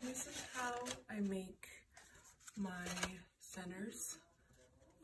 This is how I make my centers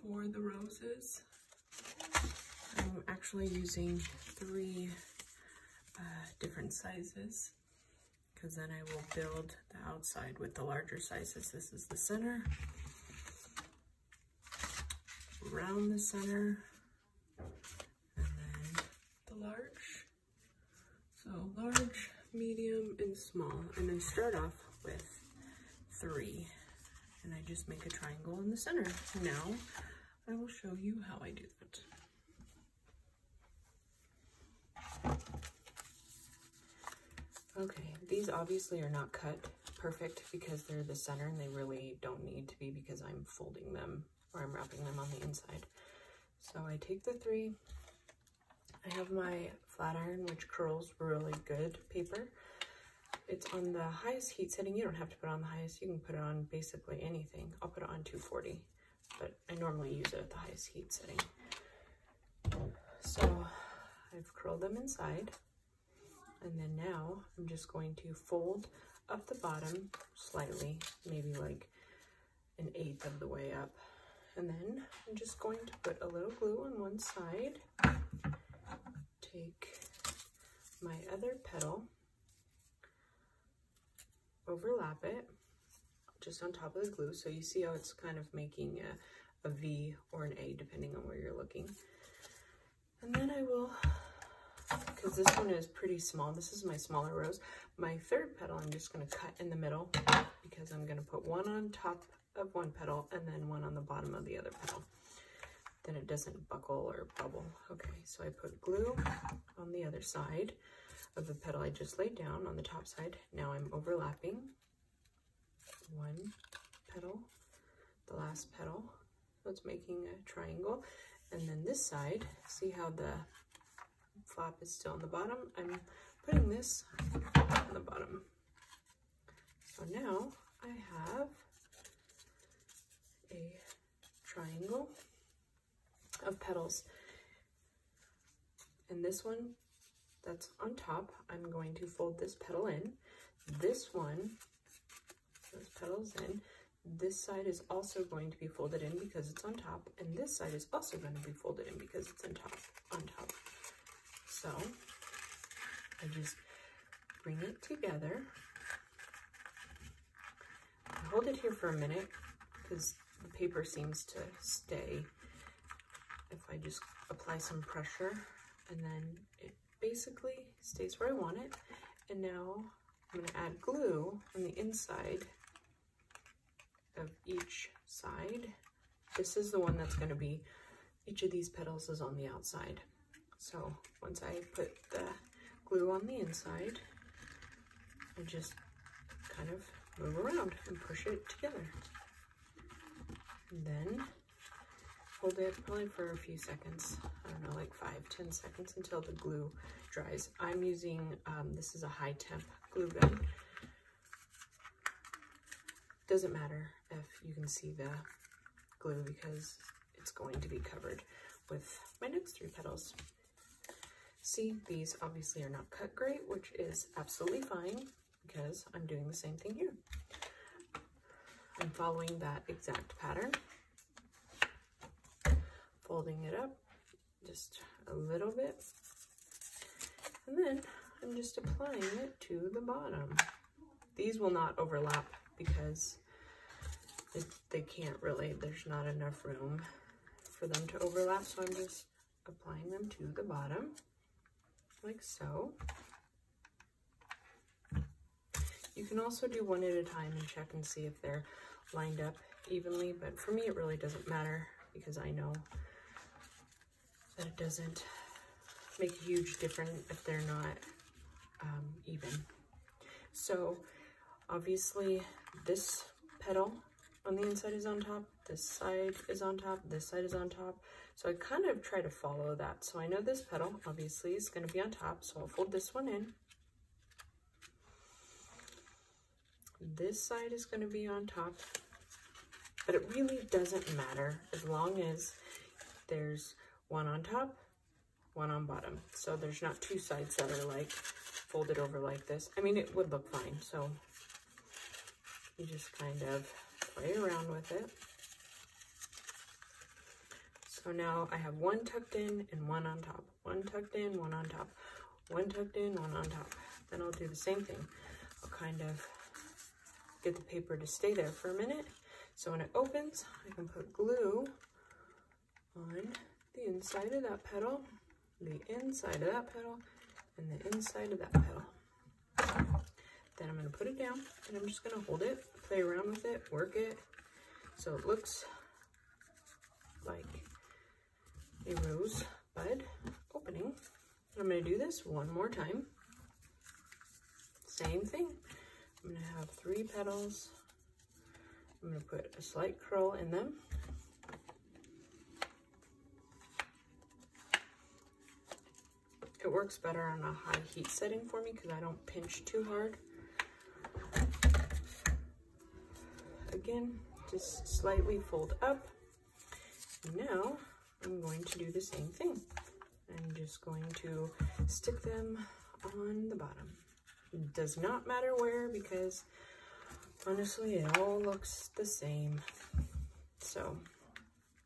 for the roses. I'm actually using 3 different sizes, because then I will build the outside with the larger sizes. This is the center, around the center, and then the large. So large, medium, and small. And I start off with 3, and I just make a triangle in the center. Now I will show you how I do that. Okay, these obviously are not cut perfect because they're the center, and they really don't need to be because I'm folding them or I'm wrapping them on the inside. So I take the 3. I have my flat iron, which curls really good paper. It's on the highest heat setting. You don't have to put it on the highest. You can put it on basically anything. I'll put it on 240, but I normally use it at the highest heat setting. So I've curled them inside. And then now I'm just going to fold up the bottom slightly, maybe like 1/8 of the way up. And then I'm just going to put a little glue on one side. Take my other petal, overlap it just on top of the glue. So you see how it's kind of making a V or an A depending on where you're looking. And then I will, because this one is pretty small, this is my smaller rose. My 3rd petal I'm just going to cut in the middle because I'm going to put one on top of one petal and then one on the bottom of the other petal. Then it doesn't buckle or bubble. Okay, so I put glue on the other side of the petal I just laid down on the top side. Now I'm overlapping one petal, the last petal. So it's making a triangle. And then this side, see how the flap is still on the bottom? I'm putting this on the bottom. So now I have a triangle of petals. And this one that's on top, I'm going to fold this petal in. This one, those petals in. This side is also going to be folded in because it's on top, and this side is also going to be folded in because it's on top. So I just bring it together. I hold it here for a minute because the paper seems to stay if I just apply some pressure, and then it basically stays where I want it. And now I'm going to add glue on the inside of each side. This is the one that's going to be, each of these petals is on the outside. So once I put the glue on the inside, I just kind of move around and push it together. And then hold it probably for a few seconds. I don't know, like 5-10 seconds until the glue dries. I'm using, this is a high temp glue gun. Doesn't matter if you can see the glue because it's going to be covered with my next 3 petals. See, these obviously are not cut great, which is absolutely fine because I'm doing the same thing here. I'm following that exact pattern, folding it up just a little bit, and then I'm just applying it to the bottom. These will not overlap because they can't really, there's not enough room for them to overlap, so I'm just applying them to the bottom, like so. You can also do one at a time and check and see if they're lined up evenly, but for me it really doesn't matter because I know that it doesn't make a huge difference if they're not even. So obviously this petal on the inside is on top, this side is on top, this side is on top. So I kind of try to follow that. So I know this petal obviously is going to be on top, so I'll fold this one in. This side is going to be on top, but it really doesn't matter as long as there's one on top, one on bottom. So there's not 2 sides that are like folded over like this. I mean, it would look fine. So you just kind of play around with it. So now I have one tucked in and one on top, one tucked in, one on top, one tucked in, one on top. Then I'll do the same thing. I'll kind of get the paper to stay there for a minute. So when it opens, I can put glue on the inside of that petal, the inside of that petal, and the inside of that petal. Then I'm going to put it down, and I'm just going to hold it, play around with it, work it, so it looks like a rose bud opening. And I'm going to do this one more time. Same thing. I'm going to have 3 petals. I'm going to put a slight curl in them. It works better on a high heat setting for me because I don't pinch too hard. Again, just slightly fold up. Now I'm going to do the same thing. I'm just going to stick them on the bottom. It does not matter where because honestly it all looks the same. So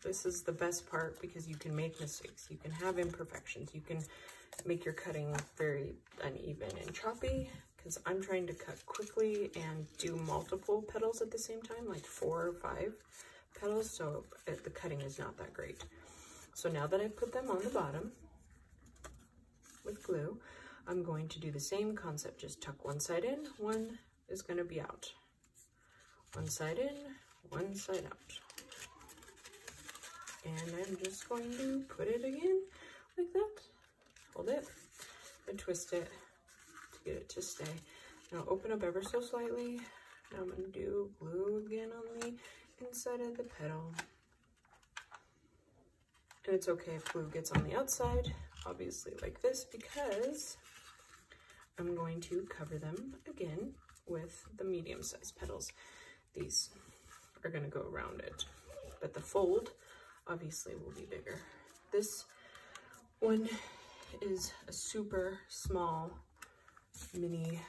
this is the best part because you can make mistakes, you can have imperfections, you can make your cutting very uneven and choppy because I'm trying to cut quickly and do multiple petals at the same time, like 4 or 5 petals, so the cutting is not that great. So now that I put them on the bottom with glue, I'm going to do the same concept, just tuck one side in, one is going to be out. One side in, one side out. And I'm just going to put it again like that. Hold it and twist it to get it to stay. Now open up ever so slightly. Now I'm going to do glue again on the inside of the petal. And it's okay if glue gets on the outside, obviously like this, because I'm going to cover them again with the medium-sized petals. These are going to go around it, but the fold obviously will be bigger. This one is a super small mini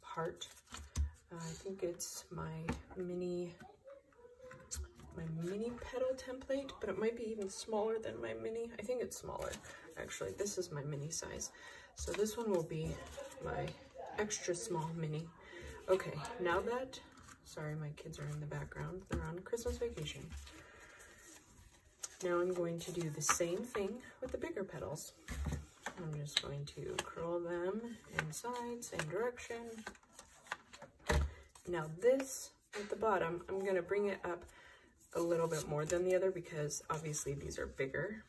heart. I think it's my mini petal template, but it might be even smaller than my mini. I think it's smaller, actually. This is my mini size. So this one will be my extra small mini. Okay, now that, sorry, my kids are in the background. They're on Christmas vacation. Now I'm going to do the same thing with the bigger petals. I'm just going to curl them inside, same direction. Now this at the bottom, I'm going to bring it up a little bit more than the other because obviously these are bigger.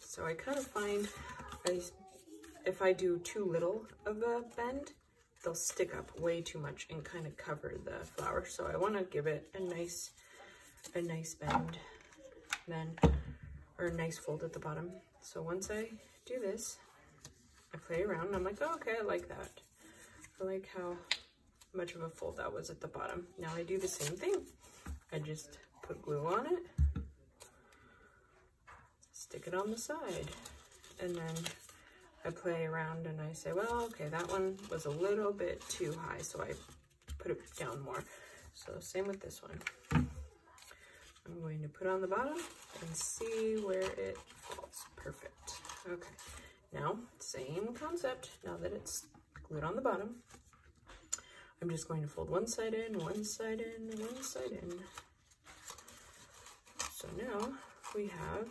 So I kind of find if I do too little of a bend, they'll stick up way too much and kind of cover the flower. So I want to give it a nice bend, then, or a nice fold at the bottom. So once I do this, I play around and I'm like, oh, okay, I like that. I like how much of a fold that was at the bottom. Now I do the same thing. I just put glue on it, stick it on the side, and then I play around and I say, well, okay, that one was a little bit too high, so I put it down more. So same with this one. I'm going to put on the bottom and see where it falls. Perfect. Okay, now same concept. Now that it's glued on the bottom, I'm just going to fold one side in, one side in, one side in. So now we have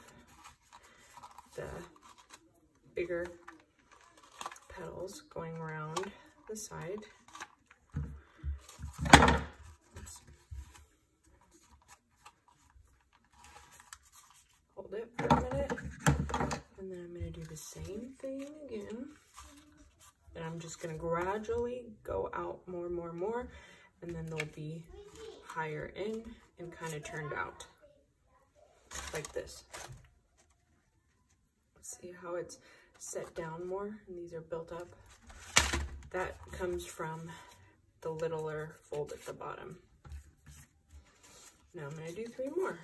the bigger petals going around the side. Hold it for a minute, and then I'm going to do the same thing again. And I'm just going to gradually go out more, and then they'll be higher in and kind of turned out like this. See how it's set down more and these are built up? That comes from the littler fold at the bottom. Now I'm going to do 3 more.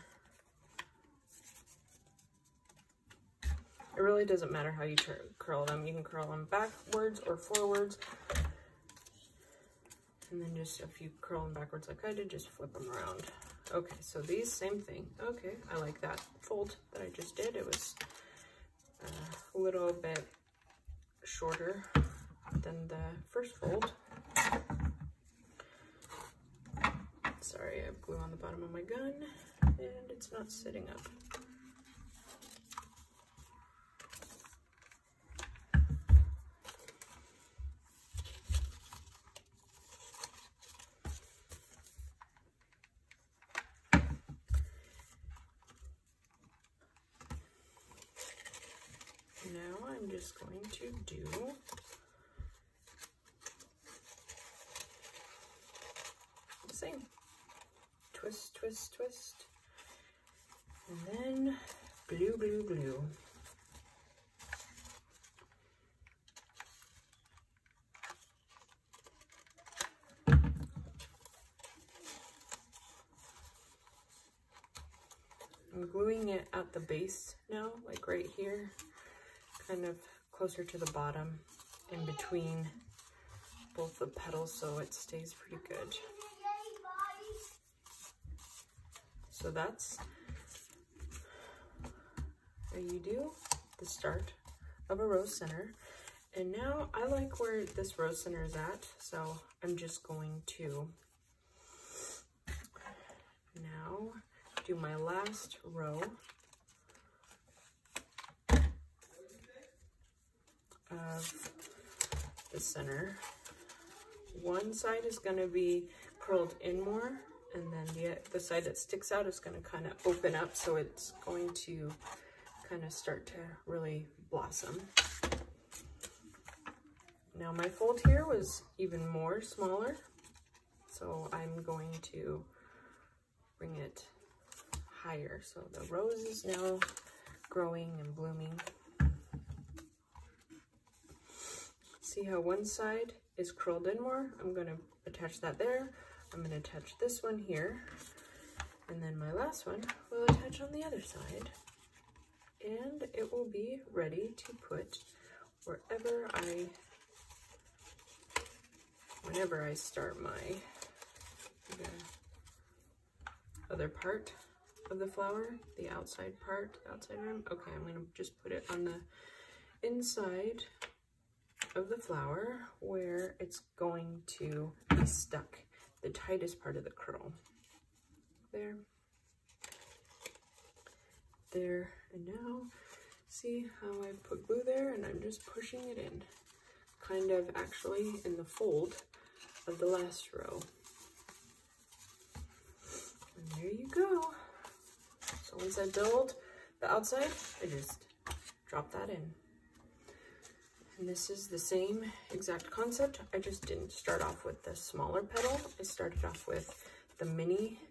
It really doesn't matter how you curl them. You can curl them backwards or forwards. And then just if you curl them backwards like I did, just flip them around. Okay, so these, same thing. Okay, I like that fold that I just did. It was a little bit shorter than the first fold. Sorry, I have glue on the bottom of my gun and it's not sitting up. Now I'm just going to do the same. Twist, twist, twist. And then glue, glue, glue. I'm gluing it at the base now, like right here, kind of closer to the bottom, in between both the petals, so it stays pretty good. So that's how you do the start of a rose center. And now I like where this rose center is at, so I'm just going to now do my last row of the center. One side is going to be curled in more, and then the side that sticks out is going to kind of open up, so it's going to kind of start to really blossom. Now my fold here was even more smaller, so I'm going to bring it higher. So the rose is now growing and blooming. See how one side is curled in more? I'm going to attach that there. I'm going to attach this one here. And then my last one will attach on the other side. And it will be ready to put whenever I start my other part of the flower, the outside part, the outside rim. Okay, I'm going to just put it on the inside of the flower where it's going to be stuck, the tightest part of the curl. There, there, and now see how I put glue there, and I'm just pushing it in, kind of actually in the fold of the last row. And there you go. So once I build the outside, I just drop that in. And this is the same exact concept. I just didn't start off with the smaller petal. I started off with the mini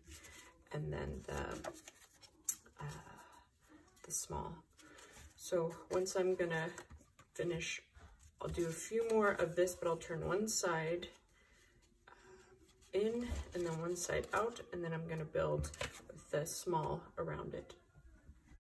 and then the small. So once I'm gonna finish, I'll do a few more of this, but I'll turn one side in and then one side out, and then I'm gonna build with the small around it.